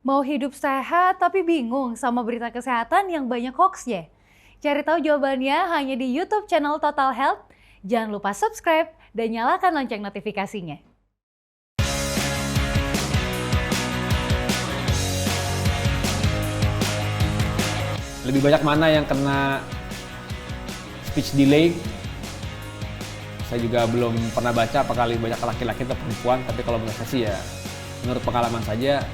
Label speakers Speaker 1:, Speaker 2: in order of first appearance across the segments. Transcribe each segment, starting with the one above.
Speaker 1: Mau hidup sehat tapi bingung sama berita kesehatan yang banyak hoax ya? Cari tahu jawabannya hanya di YouTube channel Total Health. Jangan lupa subscribe dan nyalakan lonceng notifikasinya.
Speaker 2: Lebih banyak mana yang kena speech delay? Saya juga belum pernah baca apakah lebih banyak laki-laki atau perempuan, tapi kalau menurut saya sih ya, menurut pengalaman saya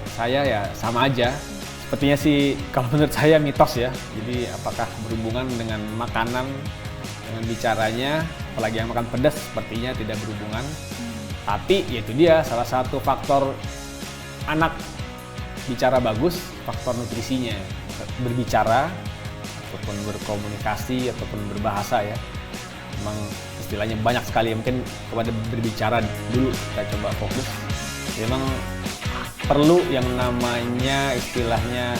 Speaker 2: ya sama aja. Sepertinya sih kalau menurut saya mitos ya. Jadi apakah berhubungan dengan makanan, dengan bicaranya, apalagi yang makan pedas sepertinya tidak berhubungan. Tapi ya itu dia salah satu faktor anak bicara bagus, faktor nutrisinya. Berbicara ataupun berkomunikasi ataupun berbahasa ya, memang istilahnya banyak sekali. Mungkin kepada berbicara dulu kita coba fokus. Memang perlu yang namanya istilahnya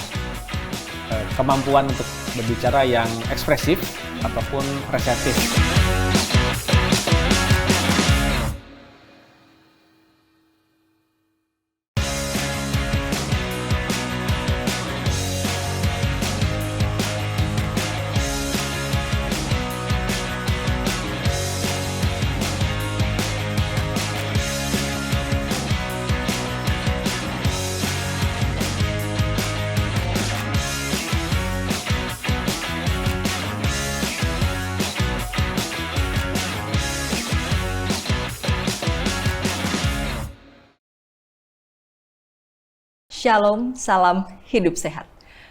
Speaker 2: kemampuan untuk berbicara yang ekspresif ataupun reseptif.
Speaker 3: Shalom, salam hidup sehat.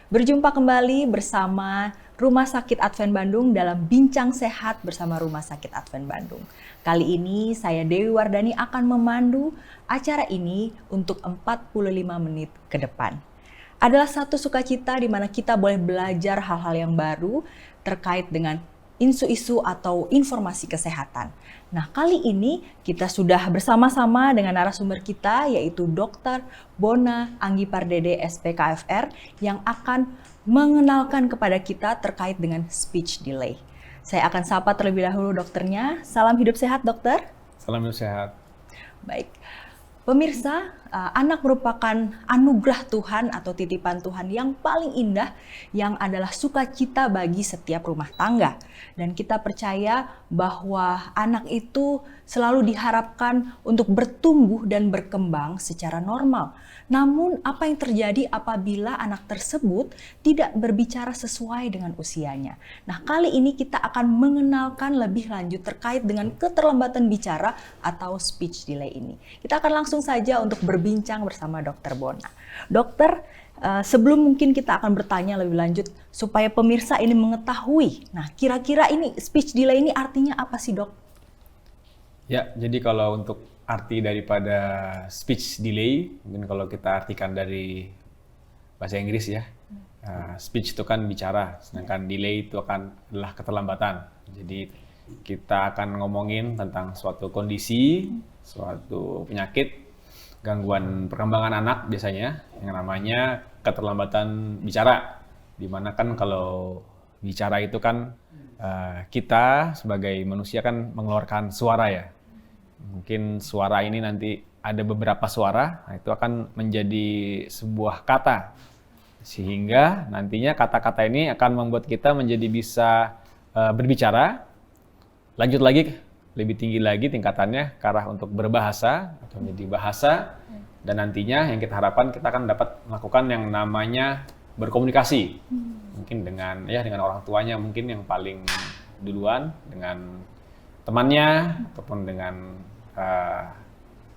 Speaker 3: Berjumpa kembali bersama Rumah Sakit Advent Bandung dalam Bincang Sehat bersama Rumah Sakit Advent Bandung. Kali ini saya Dewi Wardani akan memandu acara ini untuk 45 menit ke depan. Adalah satu sukacita di mana kita boleh belajar hal-hal yang baru terkait dengan isu-isu atau informasi kesehatan. Nah, kali ini kita sudah bersama-sama dengan narasumber kita yaitu Dr. Bona Anggi Pardede SPKFR yang akan mengenalkan kepada kita terkait dengan speech delay. Saya akan sapa terlebih dahulu dokternya. Salam hidup sehat, dokter.
Speaker 2: Salam sehat.
Speaker 3: Baik. Pemirsa, anak merupakan anugerah Tuhan atau titipan Tuhan yang paling indah yang adalah sukacita bagi setiap rumah tangga. Dan kita percaya bahwa anak itu selalu diharapkan untuk bertumbuh dan berkembang secara normal. Namun apa yang terjadi apabila anak tersebut tidak berbicara sesuai dengan usianya? Nah, kali ini kita akan mengenalkan lebih lanjut terkait dengan keterlambatan bicara atau speech delay ini. Kita akan langsung saja untuk berbincang bersama Dr. Bona. Dokter, sebelum mungkin kita akan bertanya lebih lanjut supaya pemirsa ini mengetahui. Nah, kira-kira ini speech delay ini artinya apa sih, Dok?
Speaker 2: Ya, jadi kalau untuk arti daripada speech delay, mungkin kalau kita artikan dari bahasa Inggris ya, speech itu kan bicara, sedangkan delay itu adalah keterlambatan. Jadi kita akan ngomongin tentang suatu kondisi, suatu penyakit, gangguan perkembangan anak biasanya, yang namanya keterlambatan bicara. Dimana kan kalau bicara itu kan kita sebagai manusia kan mengeluarkan suara ya. Mungkin suara ini nanti ada beberapa suara, nah itu akan menjadi sebuah kata. Sehingga nantinya kata-kata ini akan membuat kita menjadi bisa berbicara. Lanjut lagi, lebih tinggi lagi tingkatannya ke arah untuk berbahasa atau menjadi bahasa. Dan nantinya yang kita harapkan kita akan dapat melakukan yang namanya berkomunikasi. Mungkin dengan orang tuanya mungkin yang paling duluan, dengan temannya ataupun dengan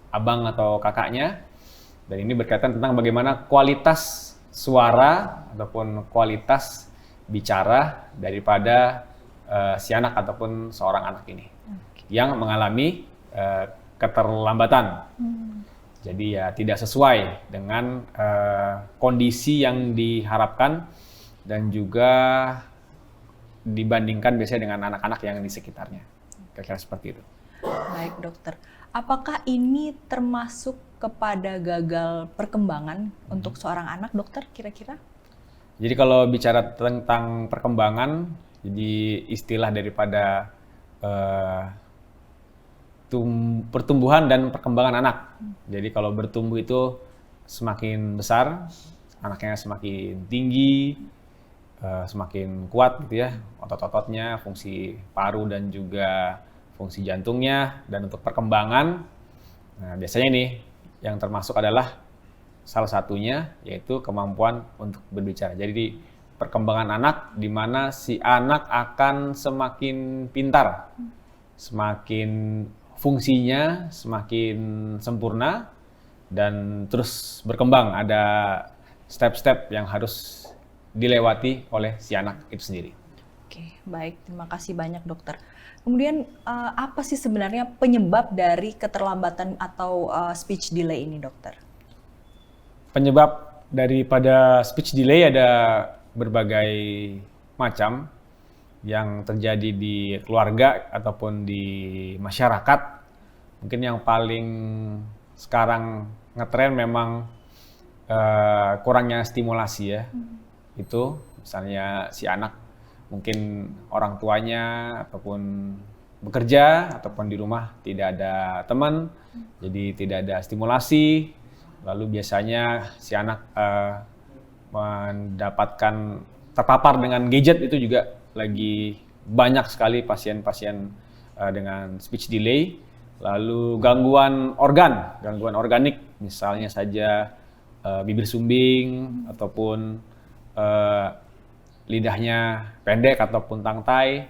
Speaker 2: abang atau kakaknya. Dan ini berkaitan tentang bagaimana kualitas suara ataupun kualitas bicara daripada si anak ataupun seorang anak ini yang mengalami keterlambatan. Jadi ya tidak sesuai dengan kondisi yang diharapkan dan juga dibandingkan biasanya dengan anak-anak yang di sekitarnya. Kira-kira seperti itu.
Speaker 3: Baik, dokter. Apakah ini termasuk kepada gagal perkembangan untuk seorang anak, dokter, kira-kira?
Speaker 2: Jadi kalau bicara tentang perkembangan, jadi istilah daripada pertumbuhan dan perkembangan anak. Jadi kalau bertumbuh itu semakin besar, anaknya semakin tinggi, semakin kuat gitu ya, otot-ototnya, fungsi paru dan juga fungsi jantungnya. Dan untuk perkembangan, nah biasanya nih yang termasuk adalah salah satunya yaitu kemampuan untuk berbicara. Jadi perkembangan anak di mana si anak akan semakin pintar, semakin fungsinya semakin sempurna dan terus berkembang. Ada step-step yang harus dilewati oleh si anak itu sendiri.
Speaker 3: Oke, baik. Terima kasih banyak dokter. Kemudian apa sih sebenarnya penyebab dari keterlambatan atau speech delay ini dokter?
Speaker 2: Penyebab daripada speech delay ada berbagai macam yang terjadi di keluarga ataupun di masyarakat. Mungkin yang paling sekarang ngetren memang kurangnya stimulasi ya. Itu misalnya si anak mungkin orang tuanya ataupun bekerja ataupun di rumah tidak ada teman, jadi tidak ada stimulasi. Lalu biasanya si anak mendapatkan terpapar dengan gadget. Itu juga lagi banyak sekali pasien-pasien dengan speech delay. Lalu gangguan organik, misalnya saja bibir sumbing ataupun lidahnya pendek ataupun tangtai,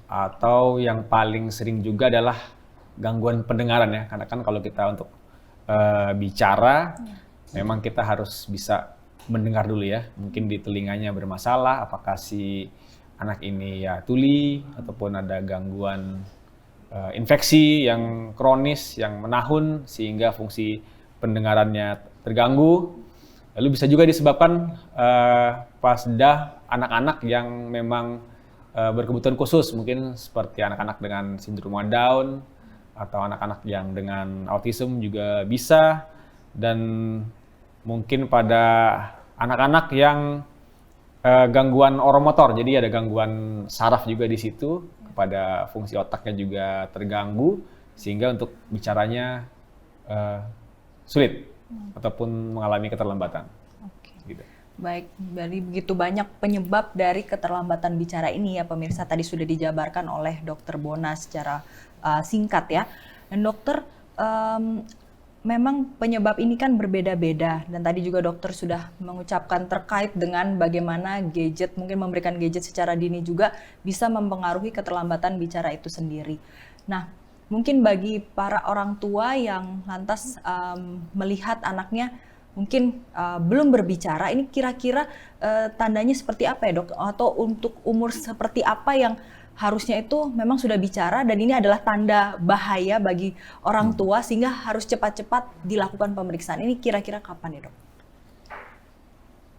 Speaker 2: atau yang paling sering juga adalah gangguan pendengaran ya, karena kan kalau kita untuk bicara memang kita harus bisa mendengar dulu ya, mungkin di telinganya bermasalah, apakah si anak ini ya tuli ataupun ada gangguan infeksi yang kronis yang menahun sehingga fungsi pendengarannya terganggu. Lalu bisa juga disebabkan pada anak-anak yang memang berkebutuhan khusus, mungkin seperti anak-anak dengan sindrom Down atau anak-anak yang dengan autism juga bisa, dan mungkin pada anak-anak yang gangguan oromotor, jadi ada gangguan saraf juga di situ, kepada fungsi otaknya juga terganggu sehingga untuk bicaranya sulit ataupun mengalami keterlambatan.
Speaker 3: Oke.
Speaker 2: Gitu.
Speaker 3: Baik, dari begitu banyak penyebab dari keterlambatan bicara ini ya pemirsa, tadi sudah dijabarkan oleh Dokter Bona secara singkat ya. Dan dokter, memang penyebab ini kan berbeda-beda, dan tadi juga dokter sudah mengucapkan terkait dengan bagaimana gadget, mungkin memberikan gadget secara dini juga bisa mempengaruhi keterlambatan bicara itu sendiri. Nah, mungkin bagi para orang tua yang lantas melihat anaknya mungkin belum berbicara, ini kira-kira tandanya seperti apa ya dok? Atau untuk umur seperti apa yang harusnya itu memang sudah bicara dan ini adalah tanda bahaya bagi orang tua sehingga harus cepat-cepat dilakukan pemeriksaan. Ini kira-kira kapan ya dok?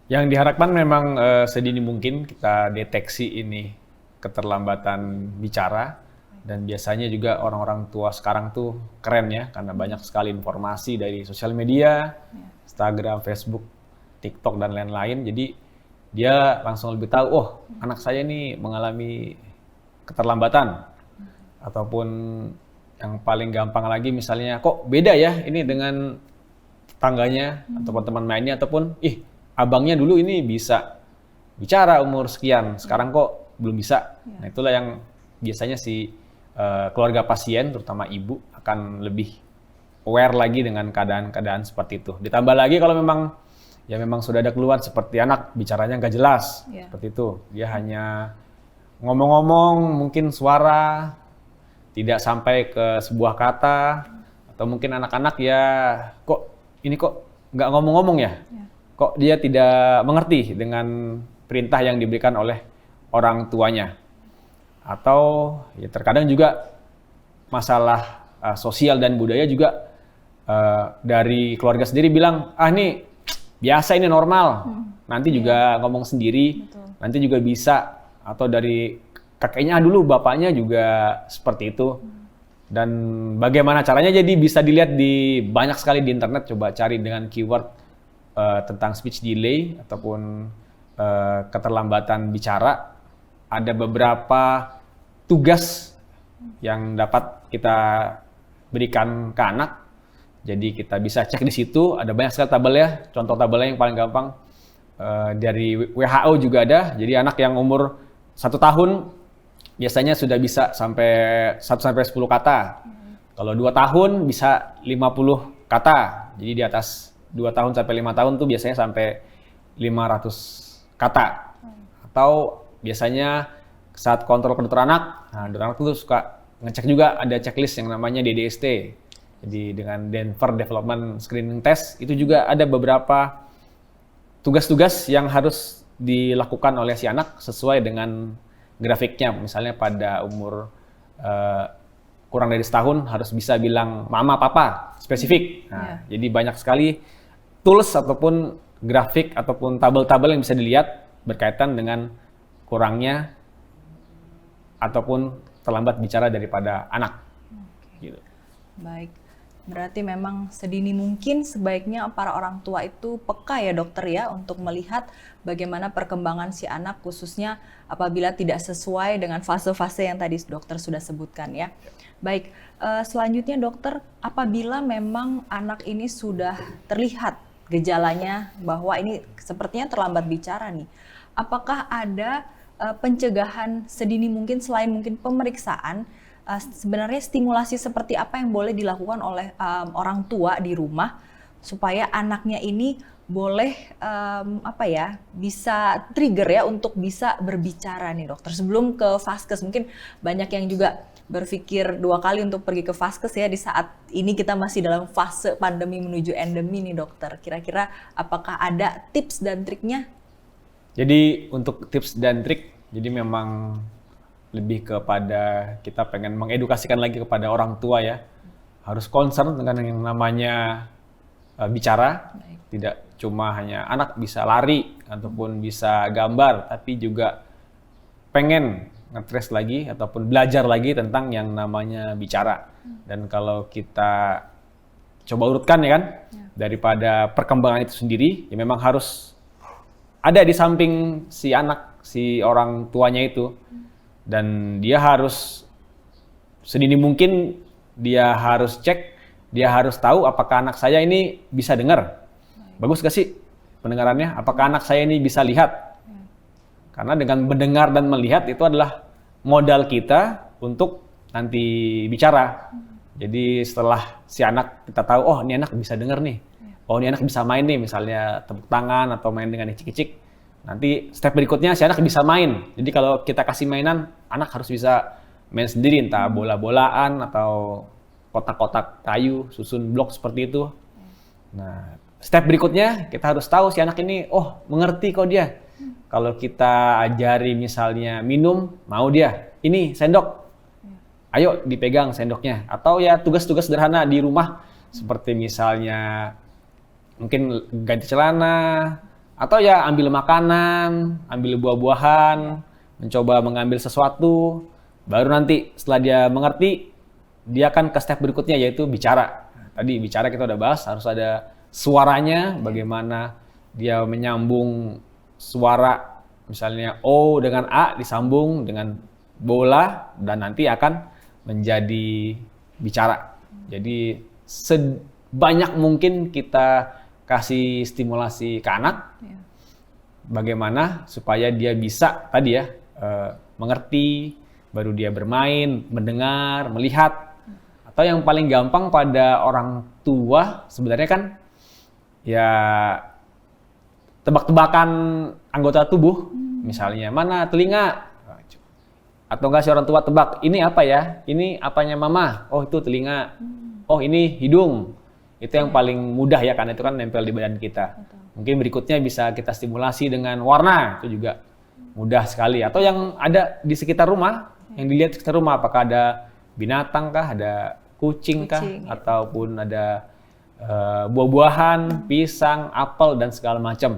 Speaker 2: Yang diharapkan memang sedini mungkin kita deteksi ini keterlambatan bicara, dan biasanya juga orang-orang tua sekarang tuh keren ya, karena banyak sekali informasi dari sosial media, Instagram, Facebook, TikTok dan lain-lain. Jadi dia langsung lebih tahu, oh anak saya nih mengalami keterlambatan. Ataupun yang paling gampang lagi misalnya, kok beda ya ini dengan tetangganya ataupun teman mainnya, ataupun abangnya dulu ini bisa bicara umur sekian, sekarang kok belum bisa. Nah itulah yang biasanya si keluarga pasien, terutama ibu, akan lebih aware lagi dengan keadaan-keadaan seperti itu. Ditambah lagi kalau memang sudah ada keluhan seperti anak bicaranya nggak jelas, seperti itu, dia hanya ngomong-ngomong, mungkin suara tidak sampai ke sebuah kata, atau mungkin anak-anak ya kok nggak ngomong-ngomong ya, kok dia tidak mengerti dengan perintah yang diberikan oleh orang tuanya. Atau ya terkadang juga masalah sosial dan budaya juga, dari keluarga sendiri bilang, ini biasa, ini normal, nanti juga ngomong sendiri, nanti juga bisa. Atau dari kakeknya dulu, bapaknya juga seperti itu. Dan bagaimana caranya, jadi bisa dilihat di banyak sekali di internet, coba cari dengan keyword tentang speech delay ataupun keterlambatan bicara. Ada beberapa tugas yang dapat kita berikan ke anak. Jadi kita bisa cek di situ, ada banyak sekali tabelnya. Contoh tabelnya yang paling gampang dari WHO juga ada. Jadi anak yang umur 1 tahun biasanya sudah bisa sampai 1-10 kata. Kalau 2 tahun bisa 50 kata. Jadi di atas 2 tahun sampai 5 tahun tuh biasanya sampai 500 kata. Atau biasanya saat kontrol ke dokter anak, nah dokter anak tuh suka ngecek juga ada checklist yang namanya DDST. Jadi dengan Denver Development Screening Test itu juga ada beberapa tugas-tugas yang harus dilakukan oleh si anak sesuai dengan grafiknya. Misalnya pada umur kurang dari setahun harus bisa bilang mama, papa, spesifik. Nah, jadi banyak sekali tools ataupun grafik ataupun tabel-tabel yang bisa dilihat berkaitan dengan kurangnya ataupun terlambat bicara daripada anak. Gitu.
Speaker 3: Baik. Berarti memang sedini mungkin sebaiknya para orang tua itu peka ya dokter ya untuk melihat bagaimana perkembangan si anak khususnya apabila tidak sesuai dengan fase-fase yang tadi dokter sudah sebutkan ya. Baik, selanjutnya dokter, apabila memang anak ini sudah terlihat gejalanya bahwa ini sepertinya terlambat bicara nih, apakah ada pencegahan sedini mungkin selain mungkin pemeriksaan? Sebenarnya stimulasi seperti apa yang boleh dilakukan oleh orang tua di rumah supaya anaknya ini boleh bisa trigger ya untuk bisa berbicara nih dokter sebelum ke vaskes. Mungkin banyak yang juga berpikir 2 kali untuk pergi ke vaskes ya di saat ini kita masih dalam fase pandemi menuju endemi nih dokter. Kira-kira apakah ada tips dan triknya?
Speaker 2: Jadi untuk tips dan trik, jadi memang lebih kepada kita pengen mengedukasikan lagi kepada orang tua ya. Harus concern dengan yang namanya bicara. Tidak cuma hanya anak bisa lari ataupun bisa gambar, tapi juga pengen nge-trace lagi ataupun belajar lagi tentang yang namanya bicara. Dan kalau kita coba urutkan ya kan, daripada perkembangan itu sendiri, ya memang harus ada di samping si anak, si orang tuanya itu. Dan dia harus sedini mungkin dia harus cek, dia harus tahu apakah anak saya ini bisa dengar. Bagus gak sih pendengarannya? Apakah anak saya ini bisa lihat? Karena dengan mendengar dan melihat itu adalah modal kita untuk nanti bicara. Jadi setelah si anak kita tahu, oh ini anak bisa dengar nih. Oh ini anak bisa main nih, misalnya tepuk tangan atau main dengan icik-icik. Nanti step berikutnya si anak bisa main. Jadi kalau kita kasih mainan, anak harus bisa main sendiri, entah bola-bolaan atau kotak-kotak kayu, susun blok seperti itu. Nah, step berikutnya kita harus tahu si anak ini, oh mengerti kok dia. Kalau kita ajari misalnya minum, mau dia. Ini sendok, ayo dipegang sendoknya. Atau ya tugas-tugas sederhana di rumah, seperti misalnya mungkin ganti celana, atau ya ambil makanan, ambil buah-buahan, mencoba mengambil sesuatu, baru nanti setelah dia mengerti, dia akan ke step berikutnya yaitu bicara. Tadi bicara kita udah bahas, harus ada suaranya, bagaimana dia menyambung suara, misalnya O dengan A disambung dengan bola, dan nanti akan menjadi bicara. Jadi sebanyak mungkin kita kasih stimulasi ke anak, bagaimana supaya dia bisa tadi ya mengerti, baru dia bermain, mendengar, melihat. Atau yang paling gampang pada orang tua sebenarnya kan ya tebak-tebakan anggota tubuh, misalnya mana telinga, atau enggak si orang tua tebak ini apa ya, ini apanya mama, oh itu telinga, oh ini hidung. Itu yang paling mudah ya, karena itu kan nempel di badan kita. Mungkin berikutnya bisa kita stimulasi dengan warna, itu juga mudah sekali. Atau yang ada di sekitar rumah, yang dilihat di sekitar rumah, apakah ada binatang kah, ada kucing kah, ataupun ada buah-buahan, pisang, apel, dan segala macam.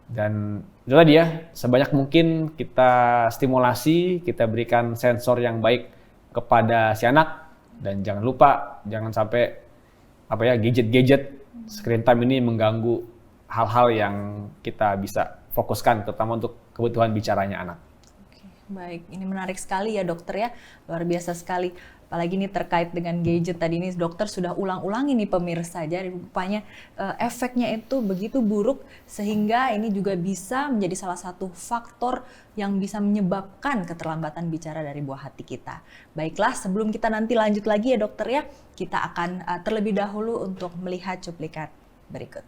Speaker 2: Dan itu tadi ya, sebanyak mungkin kita stimulasi, kita berikan sensor yang baik kepada si anak, dan jangan lupa, jangan sampai gadget-gadget screen time ini mengganggu hal-hal yang kita bisa fokuskan, terutama untuk kebutuhan bicaranya anak.
Speaker 3: Oke, baik, ini menarik sekali ya dokter ya, luar biasa sekali. Apalagi ini terkait dengan gadget tadi ini dokter sudah ulang-ulangi nih pemirsa. Jadi rupanya efeknya itu begitu buruk sehingga ini juga bisa menjadi salah satu faktor yang bisa menyebabkan keterlambatan bicara dari buah hati kita. Baiklah, sebelum kita nanti lanjut lagi ya dokter ya, kita akan terlebih dahulu untuk melihat cuplikan berikut.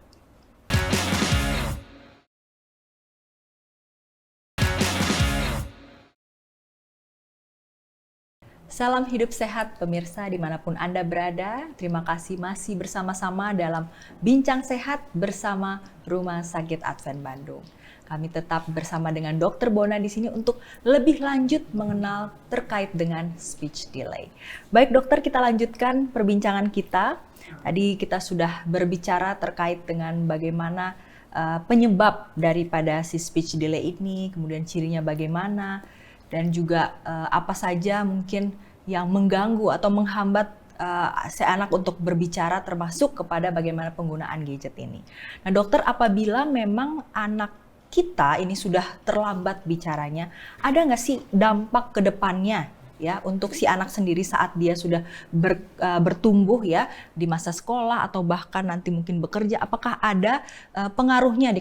Speaker 3: Salam hidup sehat pemirsa dimanapun Anda berada. Terima kasih masih bersama-sama dalam Bincang Sehat bersama Rumah Sakit Advent Bandung. Kami tetap bersama dengan Dr. Bona di sini untuk lebih lanjut mengenal terkait dengan speech delay. Baik dokter, kita lanjutkan perbincangan kita. Tadi kita sudah berbicara terkait dengan bagaimana penyebab daripada si speech delay ini, kemudian cirinya bagaimana, dan juga apa saja mungkin yang mengganggu atau menghambat si anak untuk berbicara, termasuk kepada bagaimana penggunaan gadget ini. Nah dokter, apabila memang anak kita ini sudah terlambat bicaranya, ada nggak sih dampak ke depannya ya untuk si anak sendiri saat dia sudah bertumbuh ya di masa sekolah atau bahkan nanti mungkin bekerja? Apakah ada pengaruhnya di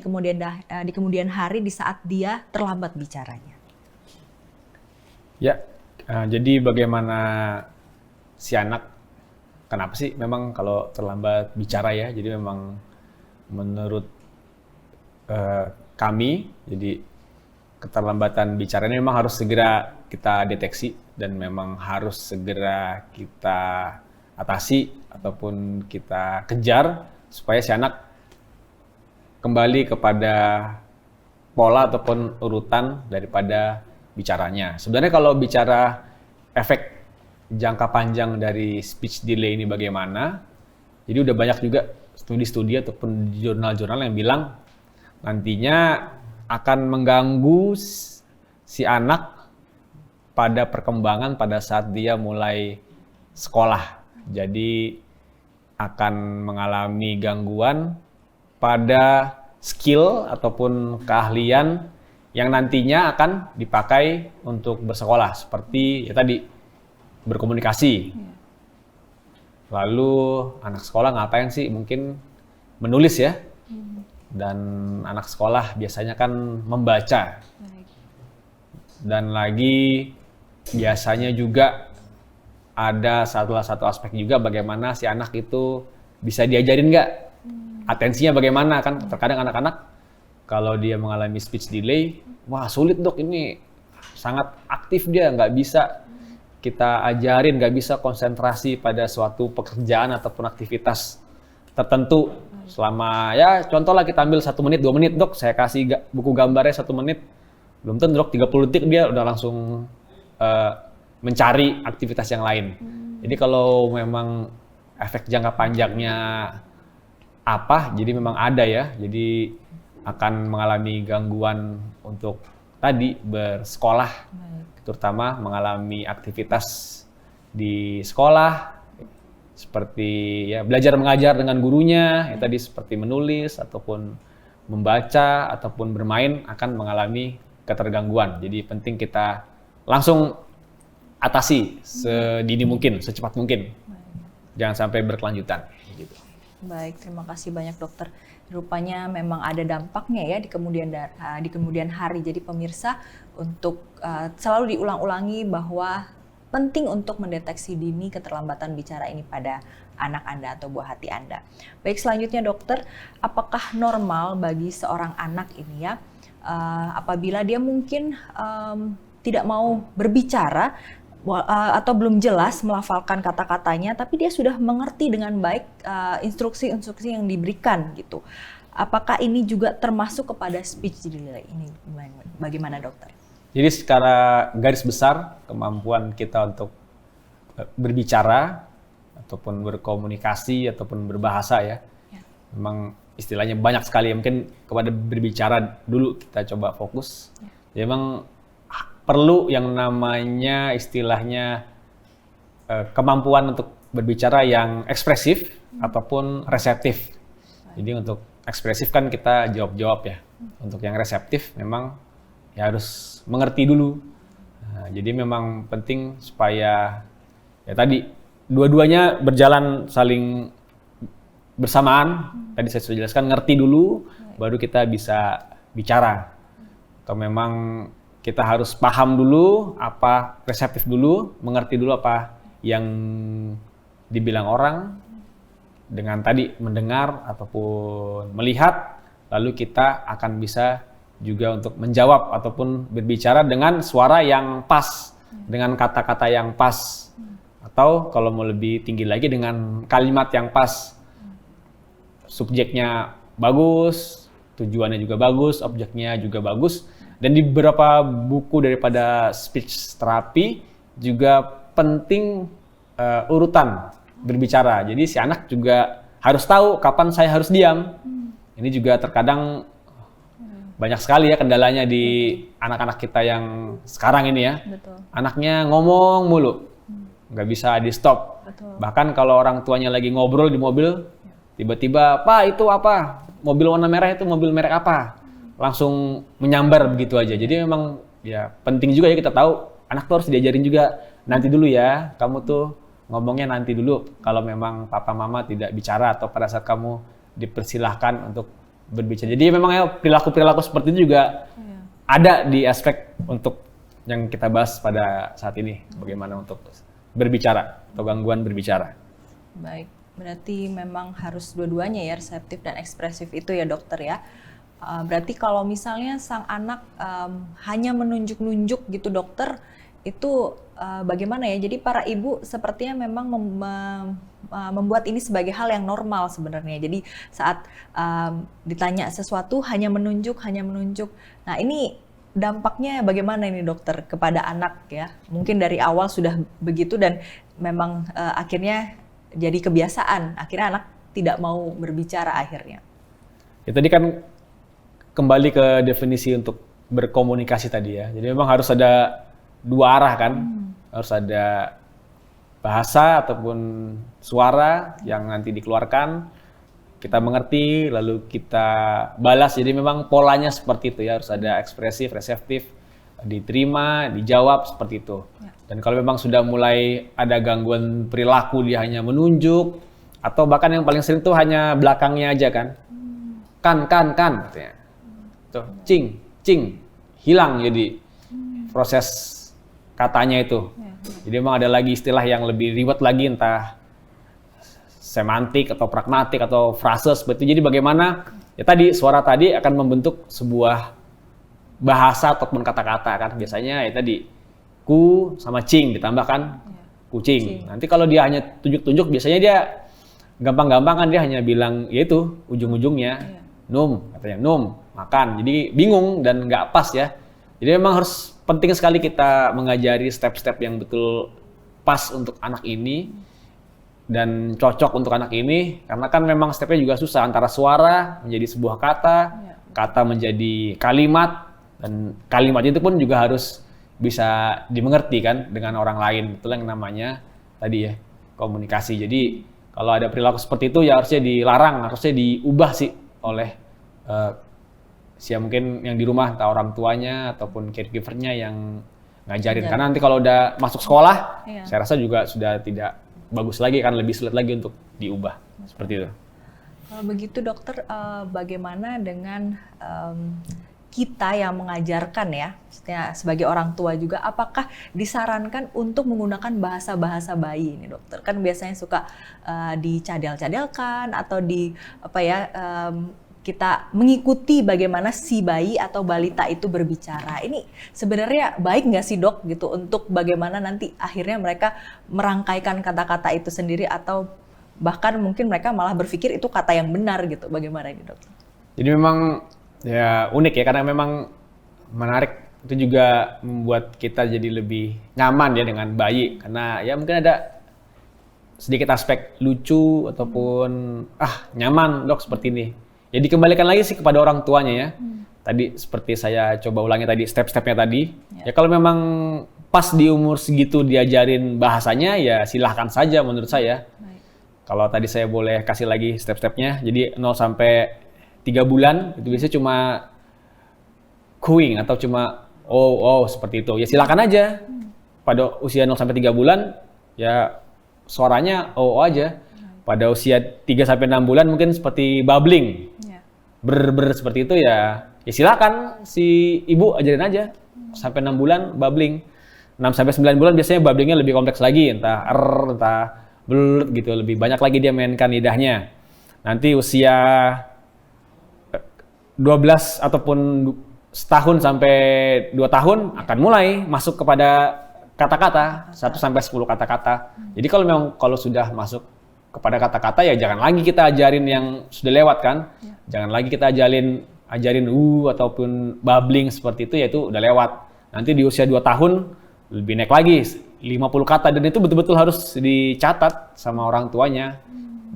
Speaker 3: kemudian hari di saat dia terlambat bicaranya?
Speaker 2: Ya, jadi bagaimana si anak, kenapa sih memang kalau terlambat bicara ya? Jadi memang menurut kami, jadi keterlambatan bicara ini memang harus segera kita deteksi dan memang harus segera kita atasi ataupun kita kejar supaya si anak kembali kepada pola ataupun urutan daripada bicaranya. Sebenarnya kalau bicara efek jangka panjang dari speech delay ini bagaimana, jadi udah banyak juga studi-studi ataupun jurnal-jurnal yang bilang nantinya akan mengganggu si anak pada perkembangan pada saat dia mulai sekolah. Jadi akan mengalami gangguan pada skill ataupun keahlian yang nantinya akan dipakai untuk bersekolah, seperti ya tadi berkomunikasi. Lalu anak sekolah ngapain sih? Mungkin menulis ya. Dan anak sekolah biasanya kan membaca. Dan lagi biasanya juga ada salah satu aspek juga bagaimana si anak itu bisa diajarin nggak? Atensinya bagaimana kan? Terkadang anak-anak kalau dia mengalami speech delay, wah sulit dok, ini sangat aktif dia, nggak bisa kita ajarin, nggak bisa konsentrasi pada suatu pekerjaan ataupun aktivitas tertentu. Selama ya contohlah kita ambil 1 menit, 2 menit dok, saya kasih buku gambarnya 1 menit, belum tentu dok 30 detik dia udah langsung mencari aktivitas yang lain. Jadi kalau memang efek jangka panjangnya apa, jadi memang ada ya, jadi akan mengalami gangguan untuk tadi bersekolah, terutama mengalami aktivitas di sekolah, seperti ya belajar mengajar dengan gurunya, ya tadi seperti menulis ataupun membaca ataupun bermain akan mengalami ketergangguan. Jadi penting kita langsung atasi sedini mungkin, secepat mungkin. Jangan sampai berkelanjutan. Gitu.
Speaker 3: Baik, terima kasih banyak dokter. Rupanya memang ada dampaknya ya di kemudian hari. Jadi pemirsa untuk selalu diulang-ulangi bahwa penting untuk mendeteksi dini keterlambatan bicara ini pada anak Anda atau buah hati Anda. Baik, selanjutnya dokter, apakah normal bagi seorang anak ini ya apabila dia mungkin tidak mau berbicara atau belum jelas melafalkan kata-katanya, tapi dia sudah mengerti dengan baik instruksi-instruksi yang diberikan gitu. Apakah ini juga termasuk kepada speech delay ini? Bagaimana dokter?
Speaker 2: Jadi secara garis besar kemampuan kita untuk berbicara ataupun berkomunikasi ataupun berbahasa ya, memang istilahnya banyak sekali. Mungkin kepada berbicara dulu kita coba fokus. Ya. Memang perlu yang namanya istilahnya kemampuan untuk berbicara yang ekspresif ataupun reseptif. Jadi untuk ekspresif kan kita jawab-jawab ya. Untuk yang reseptif memang ya harus mengerti dulu. Nah, jadi memang penting supaya ya tadi dua-duanya berjalan saling bersamaan. Tadi saya sudah jelaskan, ngerti dulu baru kita bisa bicara. Atau memang kita harus paham dulu, apa reseptif dulu, mengerti dulu apa yang dibilang orang, dengan tadi mendengar ataupun melihat, lalu kita akan bisa juga untuk menjawab ataupun berbicara dengan suara yang pas, dengan kata-kata yang pas, atau kalau mau lebih tinggi lagi dengan kalimat yang pas. Subjeknya bagus, tujuannya juga bagus, objeknya juga bagus. Dan di beberapa buku daripada speech therapy juga penting urutan berbicara. Jadi si anak juga harus tahu kapan saya harus diam. Ini juga terkadang banyak sekali ya kendalanya di anak-anak kita yang sekarang ini ya.
Speaker 3: Betul.
Speaker 2: Anaknya ngomong mulu, nggak bisa di stop.
Speaker 3: Betul.
Speaker 2: Bahkan kalau orang tuanya lagi ngobrol di mobil, tiba-tiba, "Pak, itu apa? Mobil warna merah itu mobil merek apa?" Langsung menyambar begitu aja. Jadi memang ya penting juga ya kita tahu, anak tuh harus diajarin juga, nanti dulu ya, kamu tuh ngomongnya nanti dulu. Kalau memang papa mama tidak bicara atau pada saat kamu dipersilahkan untuk berbicara. Jadi memang ya perilaku-perilaku seperti itu juga ada di aspek untuk yang kita bahas pada saat ini. Bagaimana untuk berbicara atau gangguan berbicara.
Speaker 3: Baik, berarti memang harus dua-duanya ya, reseptif dan ekspresif itu ya dokter ya. Berarti kalau misalnya sang anak hanya menunjuk-nunjuk gitu dokter, itu bagaimana ya? Jadi para ibu sepertinya memang membuat ini sebagai hal yang normal sebenarnya. Jadi saat ditanya sesuatu hanya menunjuk. Nah ini dampaknya bagaimana ini dokter kepada anak ya? Mungkin dari awal sudah begitu dan memang akhirnya jadi kebiasaan. Akhirnya anak tidak mau berbicara akhirnya.
Speaker 2: Ya tadi kan kembali ke definisi untuk berkomunikasi tadi ya. Jadi memang harus ada dua arah kan. Harus ada bahasa ataupun suara yang nanti dikeluarkan, kita mengerti, lalu kita balas. Jadi memang polanya seperti itu ya. Harus ada ekspresif, reseptif, diterima, dijawab seperti itu. Dan kalau memang sudah mulai ada gangguan perilaku, dia hanya menunjuk, atau bahkan yang paling sering tuh hanya belakangnya aja kan. Kan, katanya. Tuh, cing, hilang jadi proses katanya itu. Jadi memang ada lagi istilah yang lebih ribet lagi, entah semantik atau pragmatik atau frase seperti itu. Jadi bagaimana ya tadi suara tadi akan membentuk sebuah bahasa ataupun kata-kata kan. Biasanya ya tadi ku sama cing ditambahkan kucing. Nanti kalau dia hanya tunjuk-tunjuk, biasanya dia gampang-gampang kan dia hanya bilang ya itu ujung-ujungnya num, katanya num, makan. Jadi bingung dan nggak pas ya. Jadi memang harus penting sekali kita mengajari step-step yang betul pas untuk anak ini dan cocok untuk anak ini, karena kan memang stepnya juga susah, antara suara menjadi sebuah kata, kata menjadi kalimat, dan kalimat itu pun juga harus bisa dimengerti kan dengan orang lain. Betul yang namanya tadi ya komunikasi. Jadi kalau ada perilaku seperti itu ya harusnya dilarang, harusnya diubah sih oleh mungkin yang di rumah, entah orang tuanya ataupun caregiver-nya yang ngajarin. Karena nanti kalau udah masuk sekolah, saya rasa juga sudah tidak bagus lagi, kan lebih sulit lagi untuk diubah. Seperti itu.
Speaker 3: Kalau begitu dokter, bagaimana dengan kita yang mengajarkan ya, maksudnya sebagai orang tua juga, apakah disarankan untuk menggunakan bahasa-bahasa bayi ini dokter? Kan biasanya suka dicadel-cadelkan atau kita mengikuti bagaimana si bayi atau balita itu berbicara. Ini sebenarnya baik nggak sih dok gitu untuk bagaimana nanti akhirnya mereka merangkaikan kata-kata itu sendiri atau bahkan mungkin mereka malah berpikir itu kata yang benar gitu. Bagaimana ini dok?
Speaker 2: Jadi memang ya unik ya, karena memang menarik. Itu juga membuat kita jadi lebih nyaman ya dengan bayi, karena ya mungkin ada sedikit aspek lucu ataupun nyaman dok seperti ini. Ya dikembalikan lagi sih kepada orang tuanya ya. Tadi seperti saya coba ulangi tadi step-stepnya tadi. Ya kalau memang pas di umur segitu diajarin bahasanya ya silahkan saja menurut saya. Kalau tadi saya boleh kasih lagi step-stepnya. Jadi 0 sampai 3 bulan itu biasanya cuma cooing atau cuma oh seperti itu. Ya silakan aja. Pada usia 0 sampai 3 bulan ya suaranya oh aja. Pada usia 3-6 bulan mungkin seperti babbling.
Speaker 3: Ya.
Speaker 2: Ber seperti itu ya silakan si ibu ajarin aja. Sampai 6 bulan babbling. 6-9 bulan biasanya babblingnya lebih kompleks lagi, entah entah belut gitu, lebih banyak lagi dia mainkan lidahnya. Nanti usia 12 ataupun setahun sampai 2 tahun akan mulai masuk kepada kata-kata, 1-10 kata-kata. Jadi kalau sudah masuk kepada kata-kata ya jangan lagi kita ajarin yang sudah lewat kan. Jangan lagi kita ajarin ataupun babbling seperti itu, ya itu udah lewat. Nanti di usia 2 tahun lebih naik lagi 50 kata, dan itu betul-betul harus dicatat sama orang tuanya.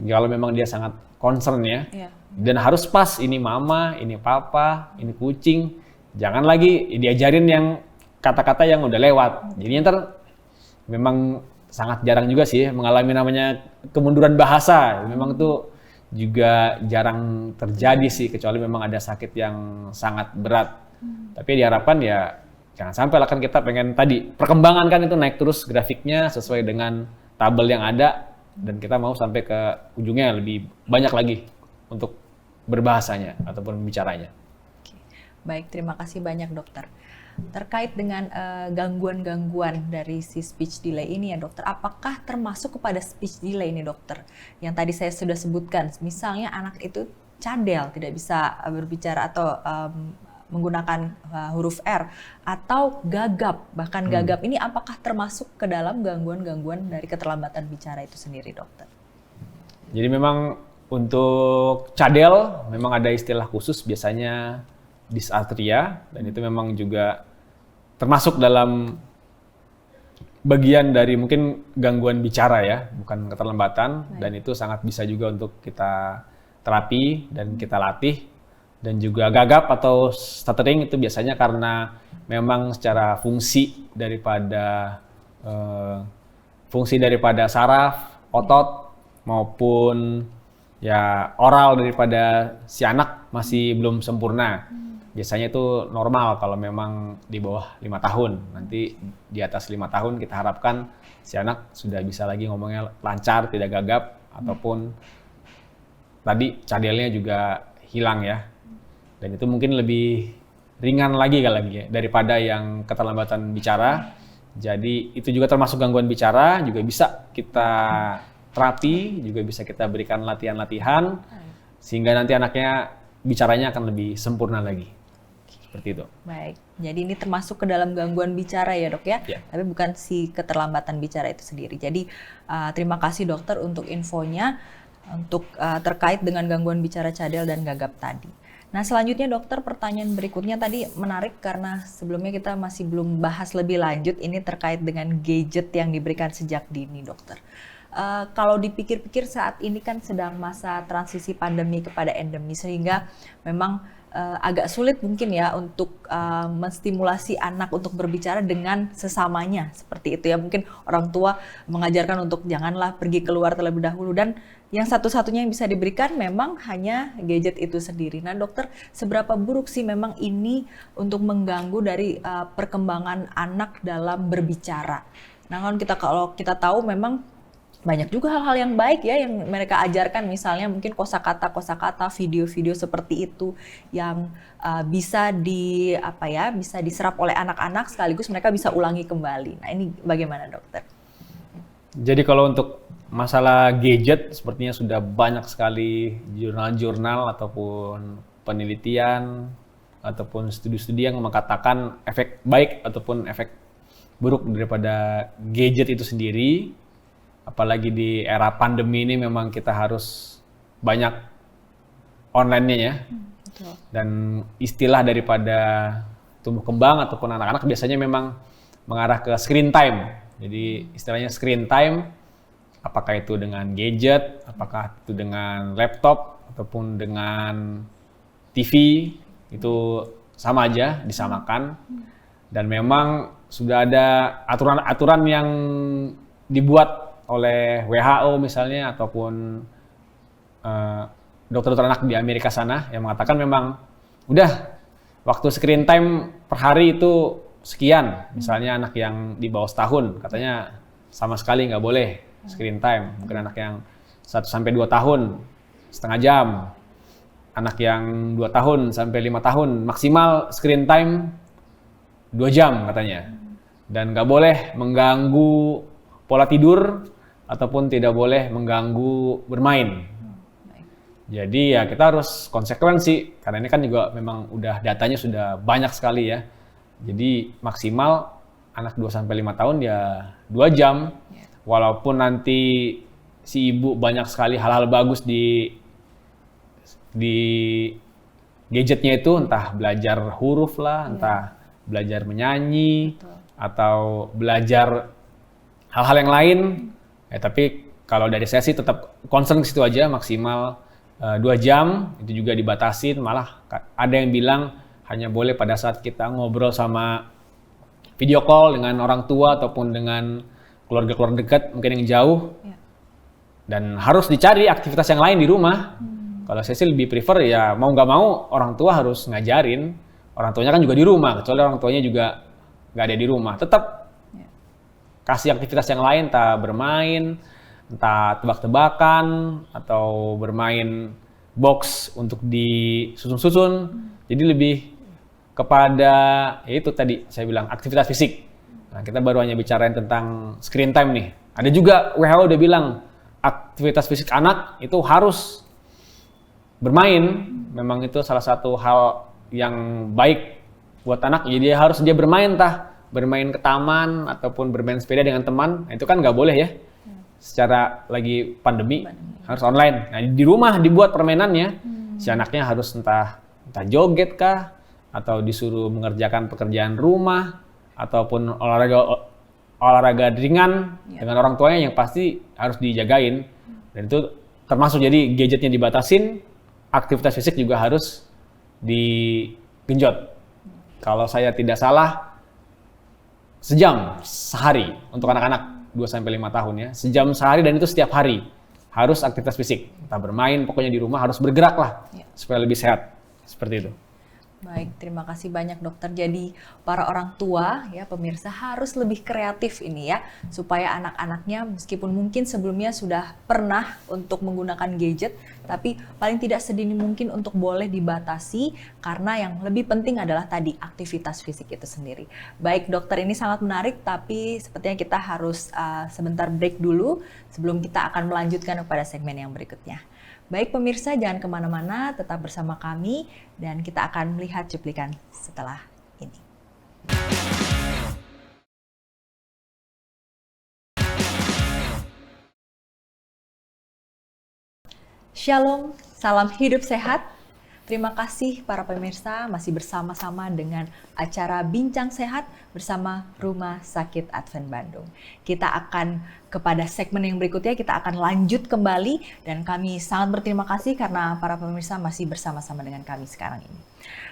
Speaker 2: Kalau memang dia sangat concern ya. Dan harus pas, ini mama, ini papa, ini kucing. Jangan lagi diajarin yang kata-kata yang udah lewat. Jadi ntar memang sangat jarang juga sih mengalami namanya kemunduran bahasa. Memang itu juga jarang terjadi sih, kecuali memang ada sakit yang sangat berat. Tapi diharapkan ya jangan sampai lah, kan kita pengen tadi perkembangan kan itu naik terus grafiknya sesuai dengan tabel yang ada, dan kita mau sampai ke ujungnya lebih banyak lagi untuk berbahasanya ataupun bicaranya.
Speaker 3: Baik, terima kasih banyak dokter. Terkait dengan gangguan-gangguan dari si speech delay ini ya dokter, apakah termasuk kepada speech delay ini dokter? Yang tadi saya sudah sebutkan, misalnya anak itu cadel, tidak bisa berbicara atau menggunakan huruf R, atau gagap, bahkan gagap ini apakah termasuk ke dalam gangguan-gangguan dari keterlambatan bicara itu sendiri dokter?
Speaker 2: Jadi memang untuk cadel memang ada istilah khusus, biasanya dysarthria, dan itu memang juga termasuk dalam bagian dari mungkin gangguan bicara ya, bukan keterlambatan. Dan itu sangat bisa juga untuk kita terapi dan kita latih. Dan juga gagap atau stuttering itu biasanya karena memang secara fungsi daripada saraf, otot, maupun ya oral daripada si anak masih belum sempurna. Biasanya itu normal kalau memang di bawah 5 tahun. Nanti di atas 5 tahun kita harapkan si anak sudah bisa lagi ngomongnya lancar, tidak gagap, ataupun tadi cadelnya juga hilang ya. Dan itu mungkin lebih ringan lagi daripada yang keterlambatan bicara. Jadi itu juga termasuk gangguan bicara, juga bisa kita terapi, juga bisa kita berikan latihan-latihan, sehingga nanti anaknya bicaranya akan lebih sempurna lagi. Seperti itu.
Speaker 3: Baik, jadi ini termasuk ke dalam gangguan bicara ya dok ya, tapi bukan si keterlambatan bicara itu sendiri. Jadi terima kasih dokter untuk infonya untuk terkait dengan gangguan bicara cadel dan gagap tadi. Nah selanjutnya dokter, pertanyaan berikutnya tadi menarik karena sebelumnya kita masih belum bahas lebih lanjut ini terkait dengan gadget yang diberikan sejak dini dokter. Kalau dipikir-pikir saat ini kan sedang masa transisi pandemi kepada endemi, sehingga memang agak sulit mungkin ya untuk menstimulasi anak untuk berbicara dengan sesamanya seperti itu ya. Mungkin orang tua mengajarkan untuk janganlah pergi keluar terlebih dahulu, dan yang satu-satunya yang bisa diberikan memang hanya gadget itu sendiri. Nah dokter, seberapa buruk sih memang ini untuk mengganggu dari perkembangan anak dalam berbicara? Nah kalau kita tahu memang banyak juga hal-hal yang baik ya yang mereka ajarkan, misalnya mungkin kosakata, video-video seperti itu yang bisa bisa diserap oleh anak-anak sekaligus mereka bisa ulangi kembali. Nah ini bagaimana dokter?
Speaker 2: Jadi kalau untuk masalah gadget sepertinya sudah banyak sekali jurnal-jurnal ataupun penelitian ataupun studi-studi yang mengatakan efek baik ataupun efek buruk daripada gadget itu sendiri. Apalagi di era pandemi ini memang kita harus banyak online-nya ya.
Speaker 3: Betul.
Speaker 2: Dan istilah daripada tumbuh kembang ataupun anak-anak biasanya memang mengarah ke screen time. Jadi istilahnya screen time, apakah itu dengan gadget, apakah itu dengan laptop, ataupun dengan TV, itu sama aja, disamakan. Dan memang sudah ada aturan-aturan yang dibuat oleh WHO misalnya, ataupun dokter anak di Amerika sana yang mengatakan memang udah waktu screen time per hari itu sekian. Misalnya anak yang di bawah setahun katanya sama sekali nggak boleh screen time. Mungkin anak yang 1-2 tahun, setengah jam. Anak yang 2 tahun sampai 5 tahun, maksimal screen time 2 jam katanya. Dan nggak boleh mengganggu pola tidur, ataupun tidak boleh mengganggu bermain. Jadi ya kita harus konsekuensi, karena ini kan juga memang udah datanya sudah banyak sekali ya. Jadi maksimal anak 2-5 tahun ya 2 jam. Walaupun nanti si ibu banyak sekali hal-hal bagus di gadgetnya itu, entah belajar huruf lah, entah belajar menyanyi, atau belajar hal-hal yang lain. Tapi kalau dari saya sih tetap concern ke situ aja, maksimal 2 jam, itu juga dibatasin. Malah ada yang bilang hanya boleh pada saat kita ngobrol sama video call dengan orang tua ataupun dengan keluarga-keluarga dekat, mungkin yang jauh. Dan harus dicari aktivitas yang lain di rumah. Kalau saya sih lebih prefer ya mau nggak mau orang tua harus ngajarin. Orang tuanya kan juga di rumah, kecuali orang tuanya juga nggak ada di rumah. Tetap kasih aktivitas yang lain, entah bermain, entah tebak-tebakan, atau bermain box untuk disusun-susun. Jadi lebih kepada, ya itu tadi saya bilang, aktivitas fisik. Nah, kita baru hanya bicarain tentang screen time nih. Ada juga WHO udah bilang, aktivitas fisik anak itu harus bermain. Memang itu salah satu hal yang baik buat anak. Jadi harus dia bermain, bermain ke taman ataupun bermain sepeda dengan teman. Nah, itu kan nggak boleh ya. Secara lagi pandemi harus online. Nah, di rumah dibuat permainannya. Si anaknya harus entah joget kah, atau disuruh mengerjakan pekerjaan rumah, ataupun olahraga ringan dengan orang tuanya, yang pasti harus dijagain. Dan itu termasuk, jadi gadgetnya dibatasin, aktivitas fisik juga harus digenjot. Kalau saya tidak salah, sejam sehari untuk anak-anak 2-5 tahun ya. Sejam sehari, dan itu setiap hari harus aktivitas fisik. Entah bermain, pokoknya di rumah harus bergerak lah supaya lebih sehat. Seperti itu.
Speaker 3: Baik, terima kasih banyak dokter. Jadi para orang tua ya pemirsa harus lebih kreatif ini ya, supaya anak-anaknya meskipun mungkin sebelumnya sudah pernah untuk menggunakan gadget, tapi paling tidak sedini mungkin untuk boleh dibatasi, karena yang lebih penting adalah tadi aktivitas fisik itu sendiri. Baik dokter, ini sangat menarik, tapi sepertinya kita harus sebentar break dulu sebelum kita akan melanjutkan kepada segmen yang berikutnya. Baik pemirsa, jangan kemana-mana, tetap bersama kami dan kita akan melihat cuplikan setelah ini. Shalom, salam hidup sehat. Terima kasih para pemirsa masih bersama-sama dengan acara Bincang Sehat bersama Rumah Sakit Advent Bandung. Kita akan kepada segmen yang berikutnya, kita akan lanjut kembali dan kami sangat berterima kasih karena para pemirsa masih bersama-sama dengan kami sekarang ini.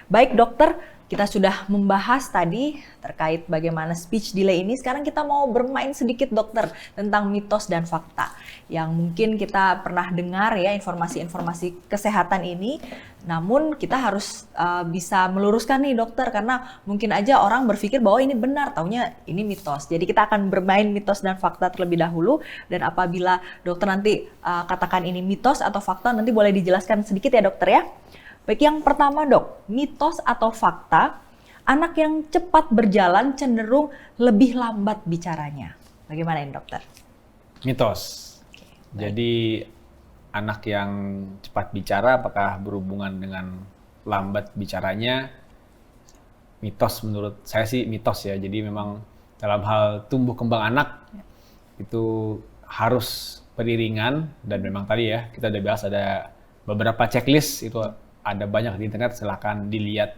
Speaker 3: Baik dokter, kita sudah membahas tadi terkait bagaimana speech delay ini. Sekarang kita mau bermain sedikit dokter tentang mitos dan fakta yang mungkin kita pernah dengar ya, informasi-informasi kesehatan ini. Namun kita harus bisa meluruskan nih dokter, karena mungkin aja orang berpikir bahwa ini benar, taunya ini mitos. Jadi kita akan bermain mitos dan fakta terlebih dahulu, dan apabila dokter nanti katakan ini mitos atau fakta, nanti boleh dijelaskan sedikit ya dokter ya. Baik, yang pertama dok, mitos atau fakta, anak yang cepat berjalan cenderung lebih lambat bicaranya. Bagaimana ini dokter?
Speaker 2: Mitos. Jadi anak yang cepat bicara apakah berhubungan dengan lambat bicaranya? Mitos, menurut saya sih mitos ya. Jadi memang dalam hal tumbuh kembang anak itu harus beriringan, dan memang tadi ya kita udah bahas ada beberapa checklist, itu ada banyak di internet, silahkan dilihat.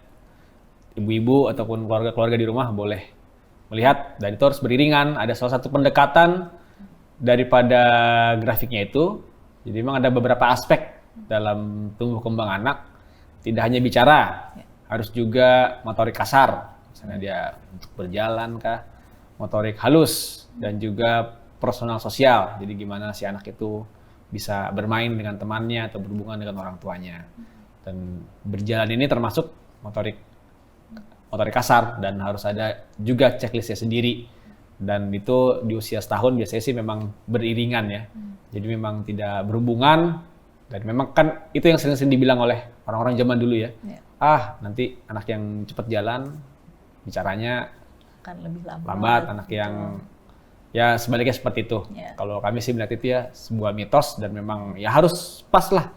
Speaker 2: Ibu-ibu ataupun keluarga-keluarga di rumah boleh melihat, dan itu harus beriringan. Ada salah satu pendekatan daripada grafiknya itu. Jadi memang ada beberapa aspek dalam tumbuh kembang anak, tidak hanya bicara, harus juga motorik kasar, misalnya dia untuk berjalan kah, motorik halus, dan juga personal sosial. Jadi gimana si anak itu bisa bermain dengan temannya atau berhubungan dengan orang tuanya. Dan berjalan ini termasuk motorik kasar, dan harus ada juga checklistnya sendiri. Dan itu di usia setahun biasanya sih memang beriringan ya. Jadi memang tidak berhubungan. Dan memang kan itu yang sering-sering dibilang oleh orang-orang zaman dulu ya. Nanti anak yang cepat jalan, bicaranya
Speaker 3: Akan lebih
Speaker 2: lambat, anak yang ya sebaliknya seperti itu. Kalau kami sih melihat itu ya sebuah mitos dan memang ya harus pas lah.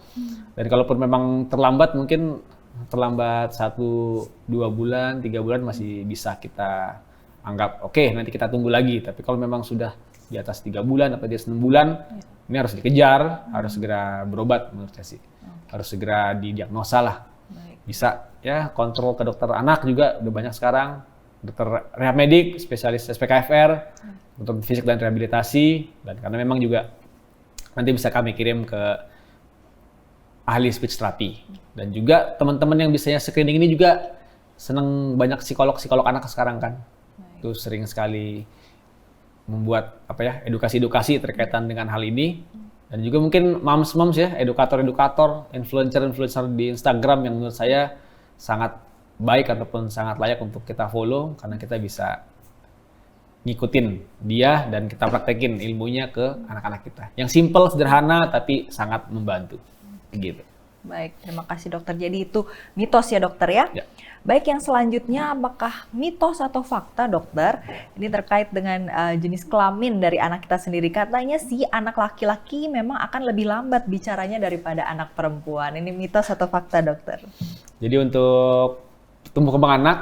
Speaker 2: Dan kalaupun memang terlambat, mungkin terlambat 1-2 bulan, 3 bulan masih bisa kita anggap oke, nanti kita tunggu lagi. Tapi kalau memang sudah di atas 3 bulan atau di atas 6 bulan, ini harus dikejar, harus segera berobat menurut saya sih. Harus segera didiagnosa lah. Bisa ya kontrol ke dokter anak juga udah banyak sekarang. Dokter rehab medik, spesialis SPKFR, untuk fisik dan rehabilitasi. Dan karena memang juga nanti bisa kami kirim ke ahli speech therapy. Dan juga teman-teman yang biasanya screening ini juga senang banyak psikolog anak sekarang kan. Itu sering sekali membuat edukasi-edukasi terkaitan dengan hal ini. Dan juga mungkin moms ya, edukator-edukator, influencer di Instagram yang menurut saya sangat baik ataupun sangat layak untuk kita follow karena kita bisa ngikutin dia dan kita praktekin ilmunya ke anak-anak kita. Yang simple, sederhana, tapi sangat membantu. Gitu.
Speaker 3: Baik, terima kasih dokter. Jadi itu mitos ya dokter ya?
Speaker 2: Ya.
Speaker 3: Baik, yang selanjutnya apakah mitos atau fakta dokter? Ini terkait dengan jenis kelamin dari anak kita sendiri. Katanya sih anak laki-laki memang akan lebih lambat bicaranya daripada anak perempuan. Ini mitos atau fakta dokter?
Speaker 2: Jadi untuk tumbuh kembang anak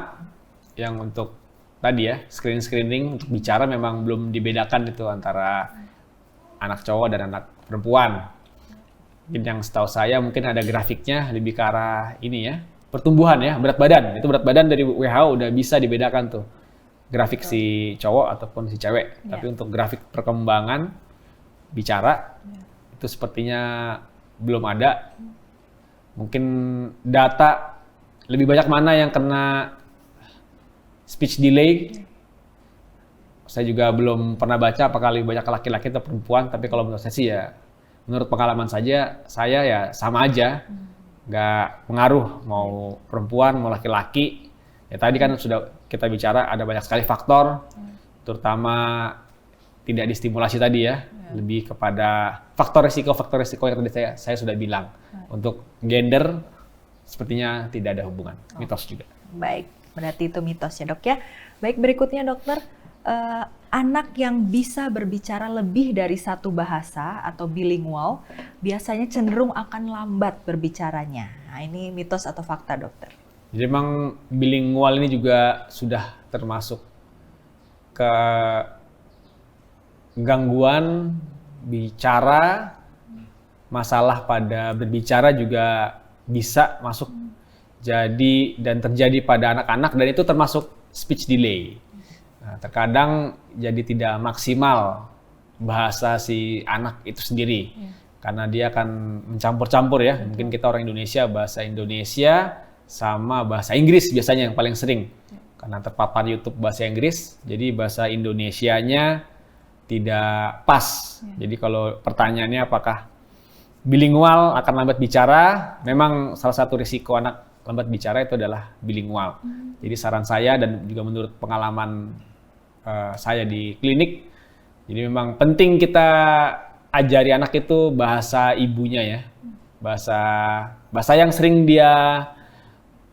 Speaker 2: yang untuk tadi ya screening untuk bicara memang belum dibedakan itu antara anak cowok dan anak perempuan. Mungkin yang setahu saya mungkin ada grafiknya lebih ke arah ini ya, pertumbuhan ya, berat badan. Itu berat badan dari WHO udah bisa dibedakan tuh grafik si cowok ataupun si cewek. Tapi untuk grafik perkembangan bicara itu sepertinya belum ada. Mungkin data lebih banyak mana yang kena speech delay. Saya juga belum pernah baca apakah lebih banyak laki-laki atau perempuan, tapi kalau menurut saya sih ya, menurut pengalaman saya ya sama aja. Nggak pengaruh mau perempuan, mau laki-laki. Ya tadi kan sudah kita bicara ada banyak sekali faktor, terutama tidak distimulasi tadi ya, lebih kepada faktor resiko yang tadi saya sudah bilang. Untuk gender, sepertinya tidak ada hubungan, mitos juga.
Speaker 3: Baik, berarti itu mitos ya dok ya. Baik, berikutnya dokter, anak yang bisa berbicara lebih dari satu bahasa atau bilingual biasanya cenderung akan lambat berbicaranya. Nah, ini mitos atau fakta dokter?
Speaker 2: Jadi memang bilingual ini juga sudah termasuk ke gangguan bicara, masalah pada berbicara juga bisa masuk jadi dan terjadi pada anak-anak, dan itu termasuk speech delay. Nah, terkadang jadi tidak maksimal bahasa si anak itu sendiri karena dia akan mencampur-campur ya. Mungkin kita orang Indonesia, bahasa Indonesia sama bahasa Inggris biasanya yang paling sering karena terpapar YouTube bahasa Inggris, jadi bahasa Indonesianya tidak pas. Jadi kalau pertanyaannya apakah bilingual akan lambat bicara, memang salah satu risiko anak lambat bicara itu adalah bilingual. Jadi saran saya dan juga menurut pengalaman saya di klinik, jadi memang penting kita ajari anak itu bahasa ibunya ya, bahasa yang sering dia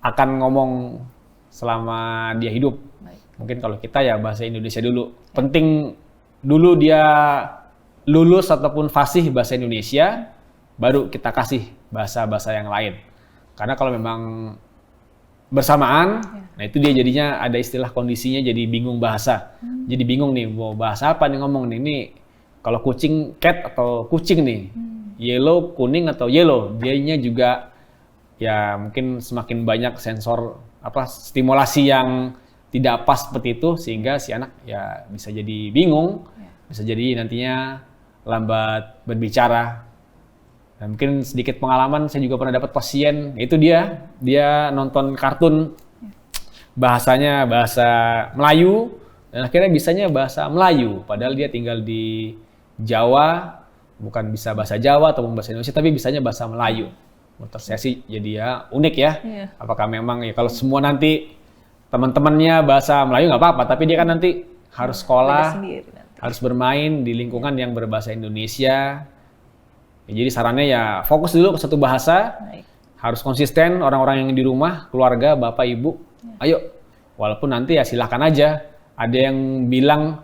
Speaker 2: akan ngomong selama dia hidup. Mungkin kalau kita ya bahasa Indonesia dulu. Penting dulu dia lulus ataupun fasih bahasa Indonesia, baru kita kasih bahasa-bahasa yang lain. Karena kalau memang bersamaan, nah itu dia jadinya ada istilah kondisinya jadi bingung bahasa. Jadi bingung nih, mau bahasa apa nih ngomong nih. Ini kalau kucing cat atau kucing nih, yellow kuning atau yellow. Dianya juga ya mungkin semakin banyak sensor stimulasi yang tidak pas seperti itu sehingga si anak ya bisa jadi bingung, bisa jadi nantinya lambat berbicara. Dan mungkin sedikit pengalaman, saya juga pernah dapat pasien, itu dia nonton kartun bahasanya bahasa Melayu dan akhirnya bisanya bahasa Melayu, padahal dia tinggal di Jawa, bukan bisa bahasa Jawa ataupun bahasa Indonesia, tapi bisanya bahasa Melayu. Menurut saya sih jadi ya unik ya. Apakah memang ya kalau semua nanti teman-temannya bahasa Melayu nggak apa-apa, tapi dia kan nanti harus
Speaker 3: Beda
Speaker 2: sekolah,
Speaker 3: sendiri nanti.
Speaker 2: harus bermain di lingkungan yang berbahasa Indonesia. Ya, jadi sarannya ya fokus dulu ke satu bahasa,
Speaker 3: Baik.
Speaker 2: harus konsisten orang-orang yang di rumah, keluarga, bapak, ibu, ayo. Walaupun nanti ya silahkan aja. Ada yang bilang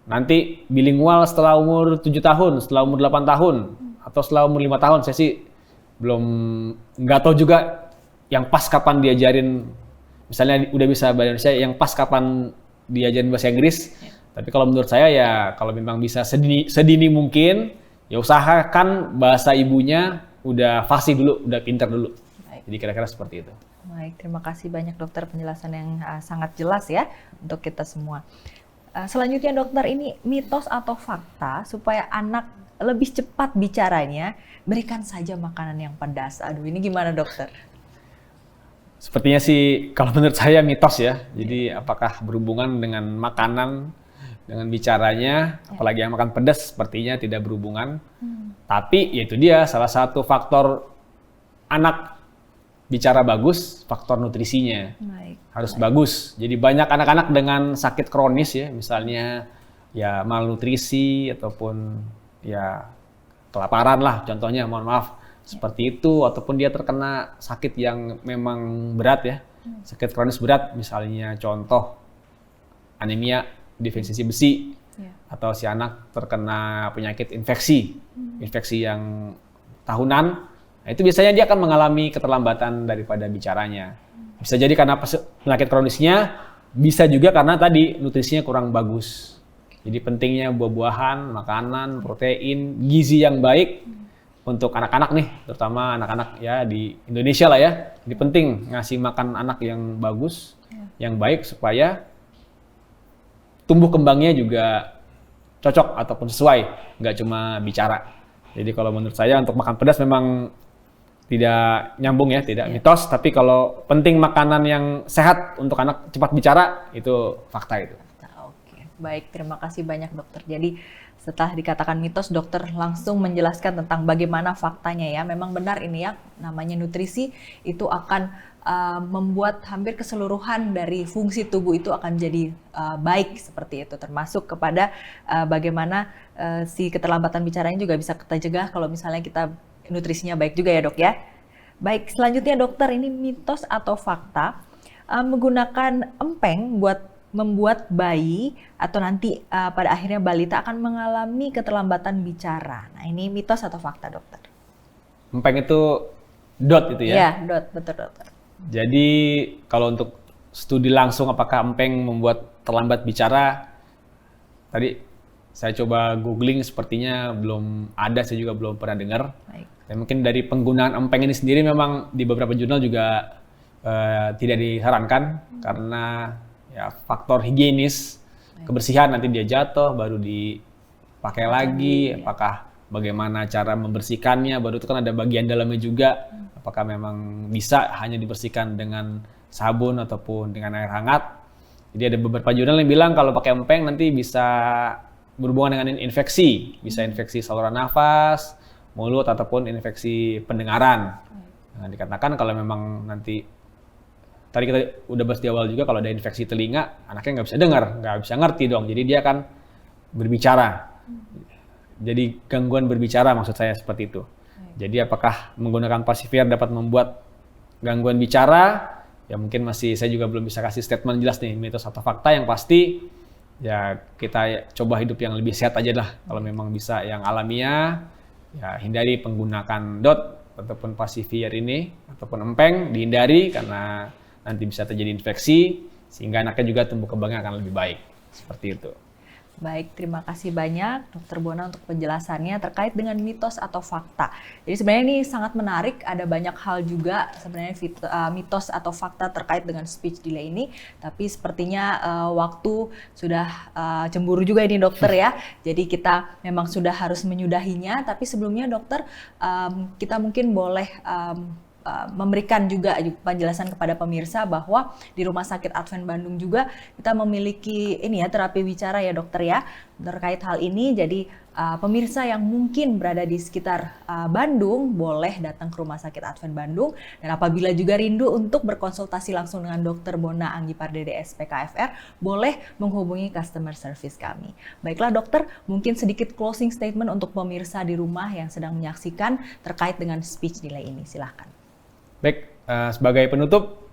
Speaker 2: nanti bilingual setelah umur 7 tahun, setelah umur 8 tahun, atau setelah umur 5 tahun. Saya sih nggak tahu juga yang pas kapan diajarin, misalnya udah bisa bahasa Indonesia, yang pas kapan diajarin bahasa Inggris. Tapi kalau menurut saya ya kalau memang bisa sedini mungkin, ya usahakan bahasa ibunya udah fasih dulu, udah pintar dulu.
Speaker 3: Baik.
Speaker 2: Jadi kira-kira seperti itu.
Speaker 3: Baik, terima kasih banyak dokter, penjelasan yang sangat jelas ya untuk kita semua. Selanjutnya dokter, ini mitos atau fakta supaya anak lebih cepat bicaranya, berikan saja makanan yang pedas. Aduh, ini gimana dokter?
Speaker 2: Sepertinya sih kalau menurut saya mitos ya. Jadi apakah berhubungan dengan makanan, dengan bicaranya, apalagi yang makan pedas sepertinya tidak berhubungan. Tapi ya itu dia salah satu faktor anak bicara bagus, faktor nutrisinya.
Speaker 3: Baik.
Speaker 2: Harus bagus. Jadi banyak anak-anak dengan sakit kronis ya, misalnya ya malnutrisi ataupun ya kelaparan lah contohnya, mohon maaf. Seperti itu, ataupun dia terkena sakit yang memang berat ya. Sakit kronis berat, misalnya contoh anemia, defisiensi besi, atau si anak terkena penyakit infeksi, infeksi yang tahunan. Nah, itu biasanya dia akan mengalami keterlambatan daripada bicaranya. Bisa jadi karena penyakit kronisnya, bisa juga karena tadi nutrisinya kurang bagus. Jadi pentingnya buah-buahan, makanan, protein, gizi yang baik untuk anak-anak nih, terutama anak-anak ya di Indonesia lah ya. Ini penting ngasih makan anak yang bagus, yang baik supaya tumbuh kembangnya juga cocok ataupun sesuai, nggak cuma bicara. Jadi kalau menurut saya untuk makan pedas memang tidak nyambung ya, tidak mitos. Tapi kalau penting makanan yang sehat untuk anak cepat bicara, itu fakta itu.
Speaker 3: Oke, baik, terima kasih banyak dokter. Jadi setelah dikatakan mitos, dokter langsung menjelaskan tentang bagaimana faktanya ya. Memang benar ini ya, namanya nutrisi itu akan membuat hampir keseluruhan dari fungsi tubuh itu akan jadi baik seperti itu. Termasuk kepada bagaimana si keterlambatan bicaranya juga bisa kita cegah kalau misalnya kita nutrisinya baik juga ya dok ya. Baik, selanjutnya dokter, ini mitos atau fakta menggunakan empeng buat membuat bayi atau nanti pada akhirnya balita akan mengalami keterlambatan bicara. Nah, ini mitos atau fakta dokter?
Speaker 2: Empeng itu dot itu ya?
Speaker 3: Iya, dot, betul dokter.
Speaker 2: Jadi kalau untuk studi langsung apakah empeng membuat terlambat bicara, tadi saya coba googling, sepertinya belum ada, saya juga belum pernah dengar.
Speaker 3: Baik.
Speaker 2: Dan mungkin dari penggunaan empeng ini sendiri memang di beberapa jurnal juga tidak disarankan karena ya faktor higienis, kebersihan, nanti dia jatuh baru dipakai lagi, apakah bagaimana cara membersihkannya, baru itu kan ada bagian dalamnya juga, apakah memang bisa hanya dibersihkan dengan sabun ataupun dengan air hangat. Jadi ada beberapa jurnal yang bilang kalau pakai empeng nanti bisa berhubungan dengan infeksi, bisa infeksi saluran nafas, mulut, ataupun infeksi pendengaran. Nah, dikatakan kalau memang nanti, tadi kita udah bahas di awal juga, kalau ada infeksi telinga, anaknya nggak bisa dengar, nggak bisa ngerti dong, jadi dia akan berbicara. Jadi gangguan berbicara maksud saya seperti itu. Jadi apakah menggunakan pasifir dapat membuat gangguan bicara? Ya mungkin masih saya juga belum bisa kasih statement jelas nih, mitos atau fakta. Yang pasti ya kita coba hidup yang lebih sehat aja lah. Kalau memang bisa yang alamiah, ya hindari penggunakan dot ataupun pasifir ini, ataupun empeng dihindari karena nanti bisa terjadi infeksi sehingga anaknya juga tumbuh kembangnya akan lebih baik. Seperti itu.
Speaker 3: Baik, terima kasih banyak Dokter Bona untuk penjelasannya terkait dengan mitos atau fakta. Jadi sebenarnya ini sangat menarik, ada banyak hal juga sebenarnya mitos atau fakta terkait dengan speech delay ini. Tapi sepertinya waktu sudah cemburu juga ini dokter ya. Jadi kita memang sudah harus menyudahinya. Tapi sebelumnya dokter, kita mungkin boleh memberikan juga penjelasan kepada pemirsa bahwa di Rumah Sakit Advent Bandung juga kita memiliki ini ya terapi bicara ya dokter ya terkait hal ini. Jadi pemirsa yang mungkin berada di sekitar Bandung boleh datang ke Rumah Sakit Advent Bandung, dan apabila juga rindu untuk berkonsultasi langsung dengan Dr. Bona Anggipar DDS PKFR boleh menghubungi customer service kami. Baiklah dokter, mungkin sedikit closing statement untuk pemirsa di rumah yang sedang menyaksikan terkait dengan speech delay ini, silahkan.
Speaker 2: Baik, sebagai penutup,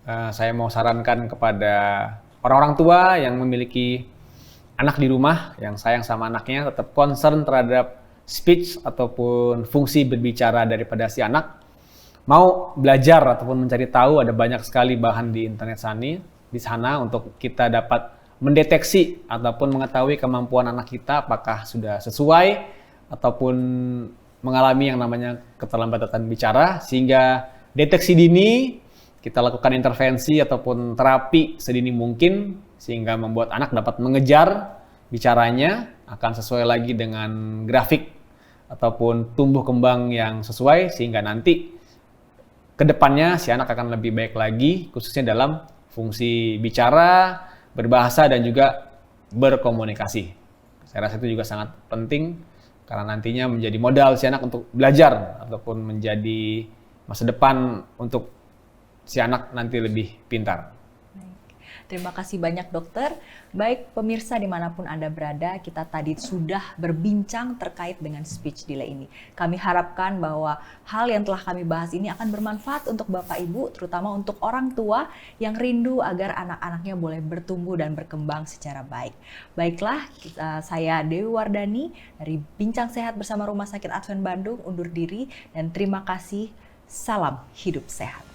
Speaker 2: saya mau sarankan kepada orang-orang tua yang memiliki anak di rumah, yang sayang sama anaknya, tetap concern terhadap speech ataupun fungsi berbicara daripada si anak. Mau belajar ataupun mencari tahu, ada banyak sekali bahan di internet di sana untuk kita dapat mendeteksi ataupun mengetahui kemampuan anak kita apakah sudah sesuai ataupun mengalami yang namanya keterlambatan bicara, sehingga deteksi dini, kita lakukan intervensi ataupun terapi sedini mungkin sehingga membuat anak dapat mengejar bicaranya akan sesuai lagi dengan grafik ataupun tumbuh kembang yang sesuai, sehingga nanti ke depannya si anak akan lebih baik lagi khususnya dalam fungsi bicara, berbahasa dan juga berkomunikasi. Saya rasa itu juga sangat penting karena nantinya menjadi modal si anak untuk belajar ataupun menjadi masa depan untuk si anak nanti lebih pintar.
Speaker 3: Terima kasih banyak dokter. Baik pemirsa dimanapun Anda berada, kita tadi sudah berbincang terkait dengan speech delay ini. Kami harapkan bahwa hal yang telah kami bahas ini akan bermanfaat untuk Bapak Ibu, terutama untuk orang tua yang rindu agar anak-anaknya boleh bertumbuh dan berkembang secara baik. Baiklah, saya Dewi Wardani dari Bincang Sehat bersama Rumah Sakit Advent Bandung undur diri dan terima kasih. Salam hidup sehat.